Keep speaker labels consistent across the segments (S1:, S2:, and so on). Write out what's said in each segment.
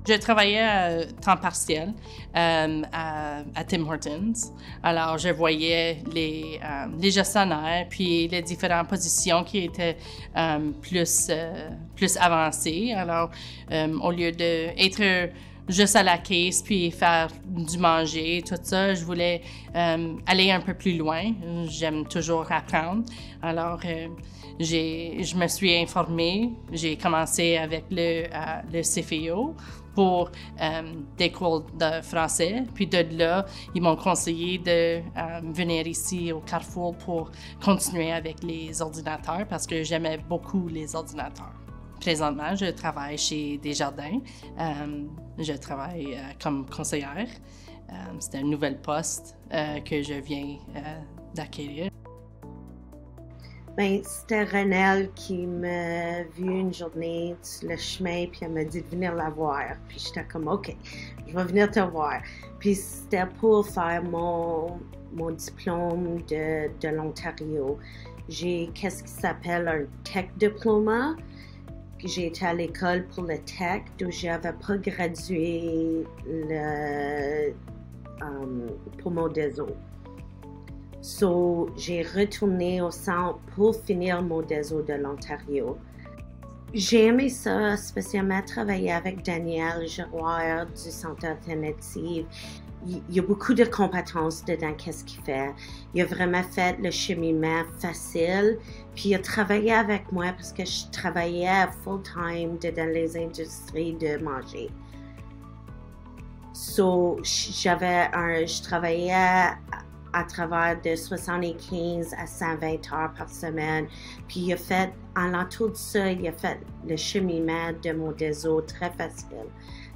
S1: Je travaillais à temps partiel à Tim Hortons. Alors, je voyais les gestionnaires puis les différentes positions qui étaient plus avancées. Alors, au lieu d'être juste à la caisse puis faire du manger, tout ça, je voulais aller un peu plus loin. J'aime toujours apprendre. Alors, je me suis informée. J'ai commencé avec le CFEO pour des cours de français. Puis de là, ils m'ont conseillé de venir ici au Carrefour pour continuer avec les ordinateurs parce que j'aimais beaucoup les ordinateurs. Présentement, je travaille chez Desjardins. Je travaille comme conseillère. C'est un nouvel poste que je viens d'acquérir.
S2: Ben, c'était Renelle qui m'a vu une journée sur le chemin, puis elle m'a dit de venir la voir. Puis j'étais comme, OK, je vais venir te voir. Puis c'était pour faire mon diplôme de l'Ontario. J'ai qu'est-ce qui s'appelle un Tech Diploma. J'ai été à l'école pour le Tech, donc j'avais pas gradué pour mon DESO. So, j'ai retourné au centre pour finir mon DESO de l'Ontario. J'ai aimé ça, spécialement travailler avec Daniel Giroir du Centre alternatif. Il y a beaucoup de compétences dedans, qu'est-ce qu'il fait. Il a vraiment fait le cheminement facile, puis il a travaillé avec moi parce que je travaillais full-time dans les industries de manger. So, je travaillais à travers de 75 à 120 heures par semaine. Puis il a fait, en l'entour de ça, il a fait le cheminement de mon DESO très facile.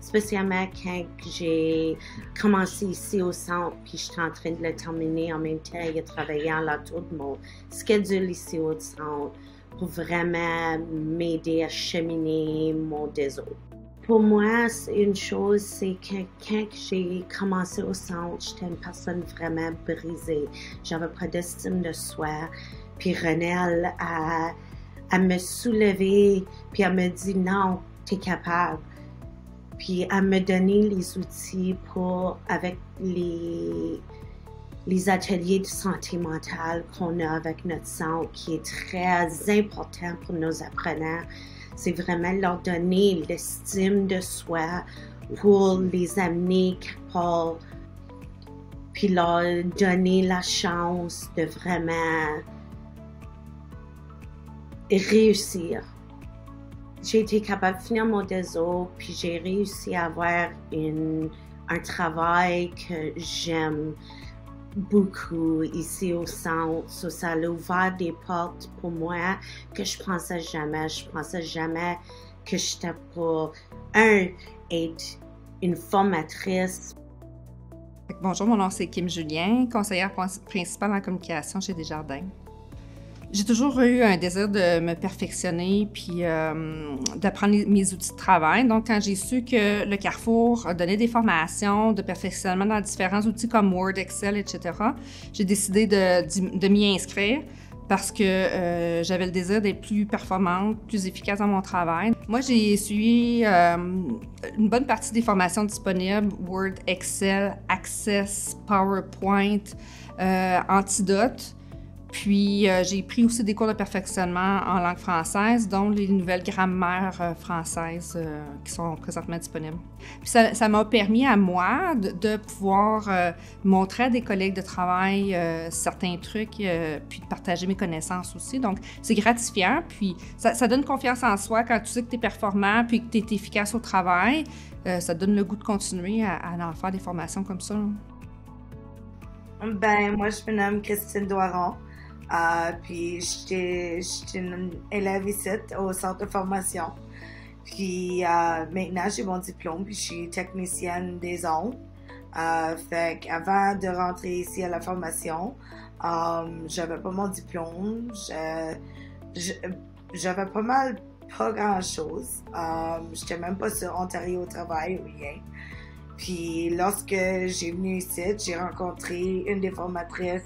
S2: Spécialement quand j'ai commencé ici au centre, puis j'étais en train de le terminer en même temps. Il a travaillé en l'entour de mon schedule ici au centre pour vraiment m'aider à cheminer mon DESO. Pour moi, une chose, c'est que quand j'ai commencé au centre, j'étais une personne vraiment brisée. J'avais pas d'estime de soi. Puis Renelle a me soulevé, puis elle me dit non, t'es capable. Puis elle me donné les outils pour, avec les ateliers de santé mentale qu'on a avec notre centre, qui est très important pour nos apprenants. C'est vraiment leur donner l'estime de soi pour les amener quelque part, puis leur donner la chance de vraiment réussir. J'ai été capable de finir mon DESO, puis j'ai réussi à avoir un travail que j'aime beaucoup ici au centre. Ça a ouvert des portes pour moi que je pensais jamais. Je pensais jamais que j'étais pour être une formatrice.
S3: Bonjour, mon nom c'est Kim Julien, conseillère principale en communication chez Desjardins. J'ai toujours eu un désir de me perfectionner puis d'apprendre mes outils de travail. Donc, quand j'ai su que le Carrefour donnait des formations de perfectionnement dans différents outils comme Word, Excel, etc., j'ai décidé de m'y inscrire parce que j'avais le désir d'être plus performante, plus efficace dans mon travail. Moi, j'ai suivi une bonne partie des formations disponibles, Word, Excel, Access, PowerPoint, Antidote. Puis, j'ai pris aussi des cours de perfectionnement en langue française, dont les nouvelles grammaires françaises qui sont présentement disponibles. Puis ça m'a permis à moi de pouvoir montrer à des collègues de travail certains trucs, puis de partager mes connaissances aussi. Donc, c'est gratifiant, puis ça donne confiance en soi quand tu sais que tu es performant puis que tu es efficace au travail. Ça donne le goût de continuer à en faire des formations comme ça.
S4: Ben, moi, je me nomme Christine Doiron. Puis j'étais une élève ici au centre de formation. Puis maintenant j'ai mon diplôme, puis je suis technicienne des ondes. Fait qu'avant de rentrer ici à la formation, j'avais pas mon diplôme. J'avais pas grand chose. J'étais même pas sur Ontario au travail ou rien. Puis lorsque j'ai venu ici, j'ai rencontré une des formatrices,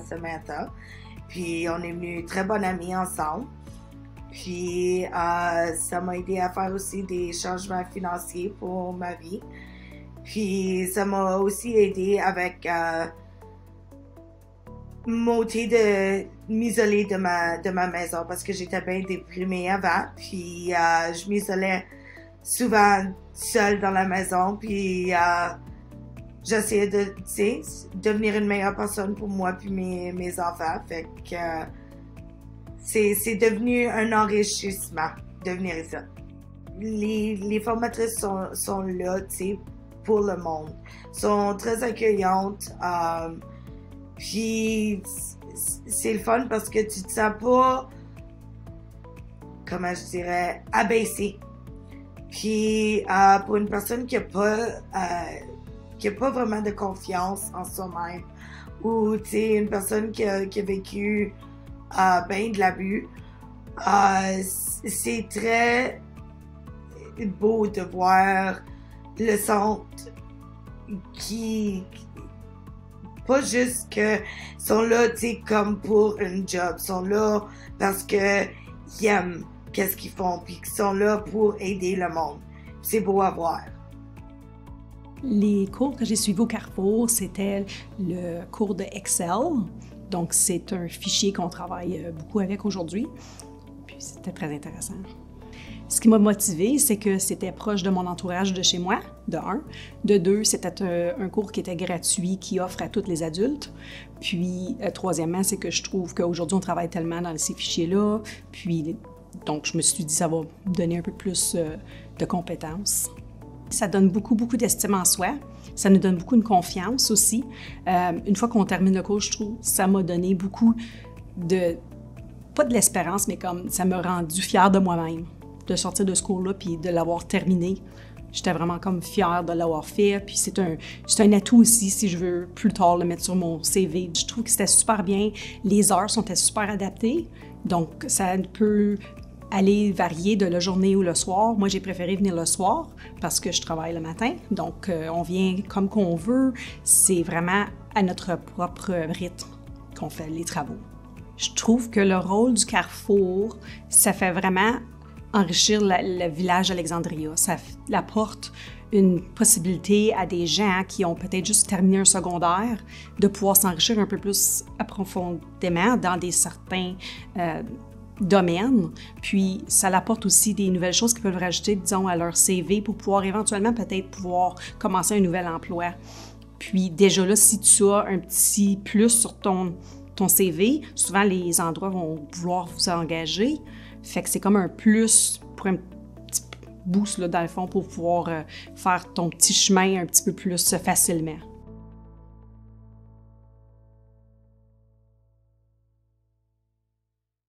S4: Samantha. Puis on est venus très bonnes amies ensemble. Puis ça m'a aidé à faire aussi des changements financiers pour ma vie. Puis ça m'a aussi aidé avec m'ôter de m'isoler de ma maison parce que j'étais bien déprimée avant. Puis je m'isolais souvent seule dans la maison. Puis j'essayais de, tu sais, devenir une meilleure personne pour moi puis mes enfants. Fait que c'est devenu un enrichissement de venir ici. Les formatrices sont là, tu sais, pour le monde. Sont très accueillantes. Puis c'est le fun parce que tu te sens pas, comment je dirais, abaissé. Puis pour une personne qui a pas vraiment de confiance en soi-même, ou tu sais, une personne qui a vécu ben de l'abus, c'est très beau de voir le centre qui pas juste que sont là, tu sais, comme pour un job, sont là parce que ils aiment qu'est-ce qu'ils font, puis qu'ils sont là pour aider le monde. C'est beau à voir.
S5: Les cours que j'ai suivis au Carrefour, c'était le cours de Excel. Donc, c'est un fichier qu'on travaille beaucoup avec aujourd'hui. Puis, c'était très intéressant. Ce qui m'a motivée, c'est que c'était proche de mon entourage de chez moi, de un. De deux, c'était un cours qui était gratuit, qui offre à tous les adultes. Puis, troisièmement, c'est que je trouve qu'aujourd'hui, on travaille tellement dans ces fichiers-là. Puis, donc, je me suis dit, ça va donner un peu plus de compétences. Ça donne beaucoup d'estime en soi. Ça nous donne beaucoup de confiance aussi. Une fois qu'on termine le cours, je trouve que ça m'a donné beaucoup de... pas de l'espérance, mais comme ça m'a rendu fière de moi-même, de sortir de ce cours-là puis de l'avoir terminé. J'étais vraiment comme fière de l'avoir fait. Puis c'est un atout aussi, si je veux plus tard le mettre sur mon CV. Je trouve que c'était super bien. Les heures sont super adaptées. Donc, ça peut aller varier de la journée ou le soir. Moi, j'ai préféré venir le soir parce que je travaille le matin. Donc, on vient comme qu'on veut. C'est vraiment à notre propre rythme qu'on fait les travaux. Je trouve que le rôle du Carrefour, ça fait vraiment enrichir le village d'Alexandria. Ça apporte une possibilité à des gens qui ont peut-être juste terminé un secondaire de pouvoir s'enrichir un peu plus profondément dans des certains domaines. Puis, ça apporte aussi des nouvelles choses qu'ils peuvent rajouter, disons, à leur CV pour pouvoir éventuellement peut-être pouvoir commencer un nouvel emploi. Puis, déjà là, si tu as un petit plus sur ton CV, souvent les endroits vont vouloir vous engager. Fait que c'est comme un plus pour un petit boost là, dans le fond pour pouvoir faire ton petit chemin un petit peu plus facilement.